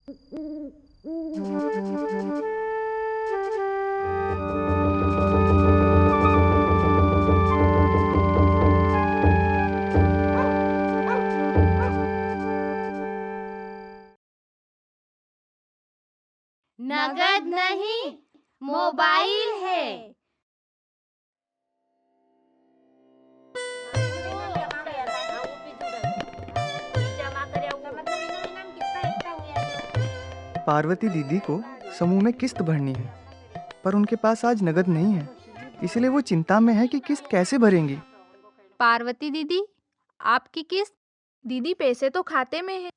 नगद नहीं, मोबाइल है। पार्वती दीदी को समूह में किस्त भरनी है, पर उनके पास आज नगद नहीं है, इसलिए वो चिंता में है कि किस्त कैसे भरेंगी। पार्वती दीदी, आपकी किस्त? दीदी पैसे तो खाते में है,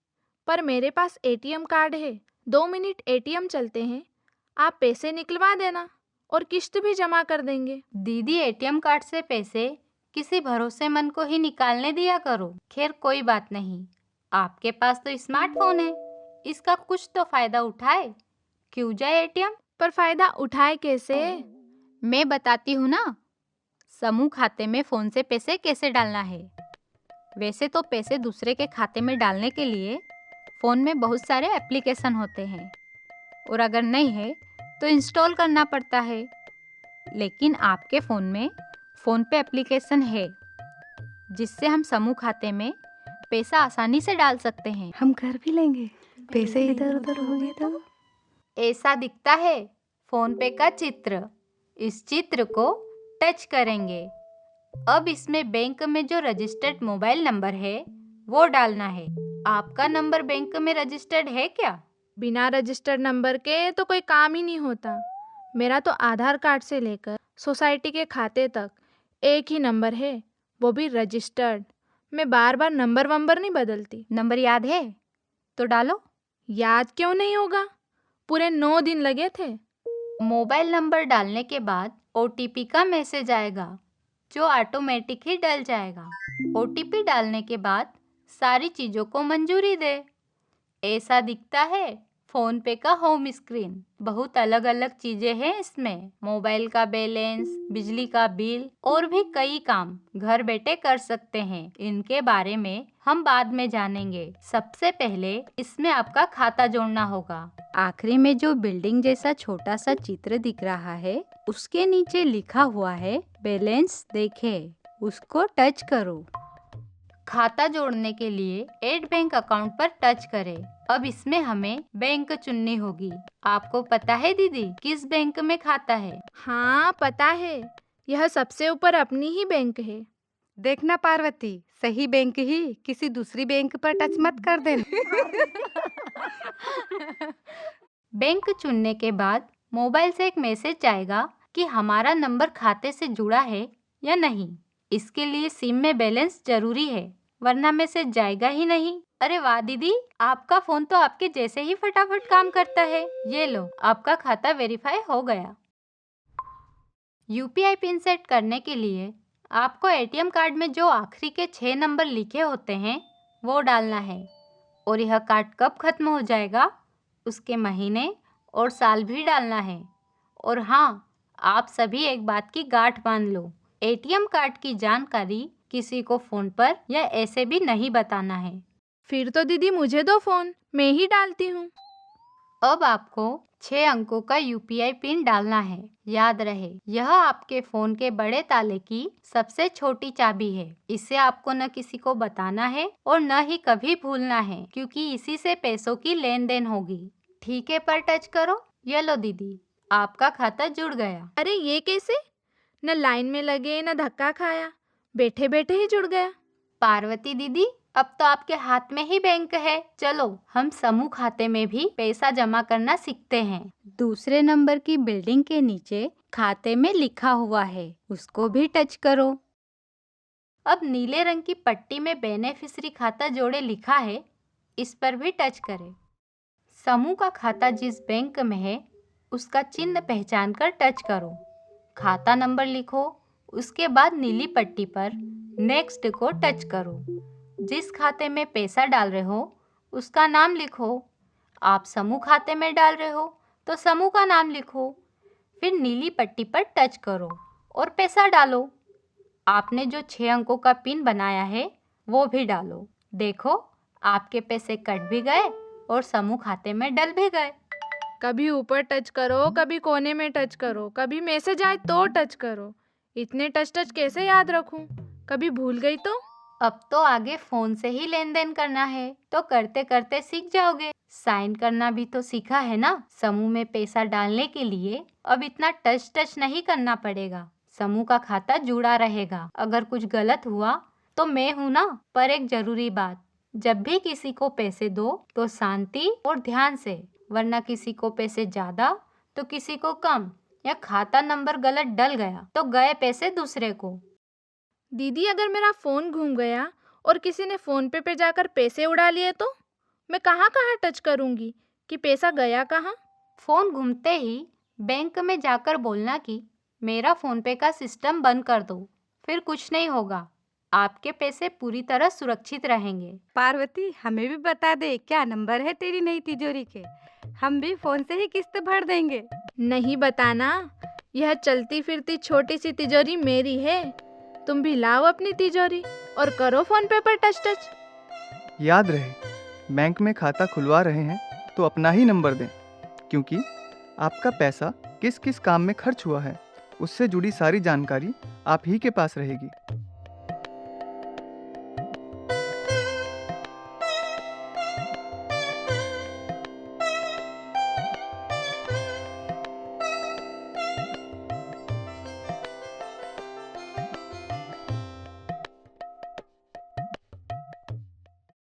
पर मेरे पास एटीएम कार्ड है। 2 मिनट एटीएम चलते हैं, आप पैसे निकलवा देना और किस्त भी जमा कर देंगे। दीदी, एटीएम कार्ड से पैसे किसी भरोसेमंद को ही निकालने दिया करो। खैर कोई बात नहीं, आपके पास तो स्मार्टफोन है, इसका कुछ तो फायदा उठाए। क्यों जाए एटीएम? पर फायदा उठाए कैसे? मैं बताती हूँ ना। समूह खाते में फोन से पैसे कैसे डालना है। वैसे तो पैसे दूसरे के खाते में डालने के लिए फ़ोन में बहुत सारे एप्लीकेशन होते हैं, और अगर नहीं है तो इंस्टॉल करना पड़ता है। लेकिन आपके फ़ोन में फ़ोन पे एप्लीकेशन है, जिससे हम समूह खाते में पैसा आसानी से डाल सकते हैं। हम कर भी लेंगे, पैसे इधर उधर हो गए तो। ऐसा दिखता है फ़ोन पे का चित्र। इस चित्र को टच करेंगे। अब इसमें बैंक में जो रजिस्टर्ड मोबाइल नंबर है वो डालना है। आपका नंबर बैंक में रजिस्टर्ड है क्या? बिना रजिस्टर्ड नंबर के तो कोई काम ही नहीं होता। मेरा तो आधार कार्ड से लेकर सोसाइटी के खाते तक एक ही नंबर है, वो भी रजिस्टर्ड। मैं बार बार नंबर वंबर नहीं बदलती। नंबर याद है तो डालो। याद क्यों नहीं होगा, पूरे 9 दिन लगे थे। मोबाइल नंबर डालने के बाद ओटीपी का मैसेज आएगा, जो ऑटोमेटिक ही डल जाएगा। ओटीपी डालने के बाद सारी चीज़ों को मंजूरी दे। ऐसा दिखता है फ़ोन पे का होम स्क्रीन। बहुत अलग अलग चीज़ें हैं इसमें। मोबाइल का बैलेंस, बिजली का बिल और भी कई काम घर बैठे कर सकते हैं। इनके बारे में हम बाद में जानेंगे। सबसे पहले इसमें आपका खाता जोड़ना होगा। आखिरी में जो बिल्डिंग जैसा छोटा सा चित्र दिख रहा है, उसके नीचे लिखा हुआ है बैलेंस देखे, उसको टच करो। खाता जोड़ने के लिए ऐड बैंक अकाउंट पर टच करें। अब इसमें हमें बैंक चुननी होगी। आपको पता है दीदी किस बैंक में खाता है? हाँ पता है, यह सबसे ऊपर अपनी ही बैंक है। देखना पार्वती, सही बैंक ही किसी दूसरी बैंक पर टच मत कर देना। बैंक चुनने के बाद मोबाइल से एक मैसेज आएगा कि हमारा नंबर खाते से जुड़ा है या नहीं। इसके लिए सिम में बैलेंस जरूरी है, वरना मैसेज जाएगा ही नहीं। अरे वाह दीदी, आपका फोन तो आपके जैसे ही फटाफट काम करता है। ये लो, आपका खाता वेरीफाई हो गया। यूपीआई पिन सेट करने के लिए आपको एटीएम कार्ड में जो आखिरी के 6 नंबर लिखे होते हैं वो डालना है, और यह कार्ड कब खत्म हो जाएगा उसके महीने और साल भी डालना है। और हाँ, आप सभी एक बात की गांठ बांध लो, एटीएम कार्ड की जानकारी किसी को फ़ोन पर या ऐसे भी नहीं बताना है। फिर तो दीदी मुझे दो फ़ोन, मैं ही डालती हूँ। अब आपको 6 अंकों का यूपीआई पिन डालना है। याद रहे, यह आपके फ़ोन के बड़े ताले की सबसे छोटी चाबी है। इसे आपको न किसी को बताना है और न ही कभी भूलना है, क्योंकि इसी से पैसों की लेन देन होगी। ठीक है, पर टच करो। ये लो दीदी, आपका खाता जुड़ गया। अरे ये कैसे? न लाइन में लगे न धक्का खाया, बैठे बैठे ही जुड़ गया। पार्वती दीदी, अब तो आपके हाथ में ही बैंक है। चलो हम समूह खाते में भी पैसा जमा करना सीखते हैं। दूसरे नंबर की बिल्डिंग के नीचे खाते में लिखा हुआ है, उसको भी टच करो। अब नीले रंग की पट्टी में बेनिफिशियरी खाता जोड़े लिखा है, इस पर भी टच करें। समूह का खाता जिस बैंक में है उसका चिन्ह पहचान कर टच करो। खाता नंबर लिखो, उसके बाद नीली पट्टी पर नेक्स्ट को टच करो। जिस खाते में पैसा डाल रहे हो उसका नाम लिखो। आप समूह खाते में डाल रहे हो तो समूह का नाम लिखो। फिर नीली पट्टी पर टच करो और पैसा डालो। आपने जो 6 अंकों का पिन बनाया है वो भी डालो। देखो, आपके पैसे कट भी गए और समूह खाते में डल भी गए। कभी ऊपर टच करो, कभी कोने में टच करो, कभी मैसेज आए तो टच करो। इतने टच कैसे याद रखूं? कभी भूल गई तो? अब तो आगे फोन से ही लेन देन करना है, तो करते करते सीख जाओगे। साइन करना भी तो सीखा है ना। समूह में पैसा डालने के लिए अब इतना टच नहीं करना पड़ेगा। समूह का खाता जुड़ा रहेगा। अगर कुछ गलत हुआ तो मैं हूँ ना। पर एक जरूरी बात, जब भी किसी को पैसे दो तो शांति और ध्यान से, वरना किसी को पैसे ज्यादा तो किसी को कम, या खाता नंबर गलत डल गया तो गए पैसे दूसरे को। दीदी, अगर मेरा फ़ोन घूम गया और किसी ने फ़ोन पे जाकर पैसे उड़ा लिए तो मैं कहाँ कहाँ टच करूँगी कि पैसा गया कहाँ? फोन घूमते ही बैंक में जाकर बोलना कि मेरा फोन पे का सिस्टम बंद कर दो, फिर कुछ नहीं होगा। आपके पैसे पूरी तरह सुरक्षित रहेंगे। पार्वती, हमें भी बता दे क्या नंबर है तेरी नई तिजोरी के। हम भी फोन से ही किस्त भर देंगे। नहीं बताना। यह चलती फिरती छोटी सी तिजोरी मेरी है। तुम भी लाओ अपनी तिजोरी और करो फ़ोन पे पर टच। याद रहे, बैंक में खाता खुलवा रहे हैं तो अपना ही नंबर दें, क्योंकि आपका पैसा किस किस काम में खर्च हुआ है उससे जुड़ी सारी जानकारी आप ही के पास रहेगी।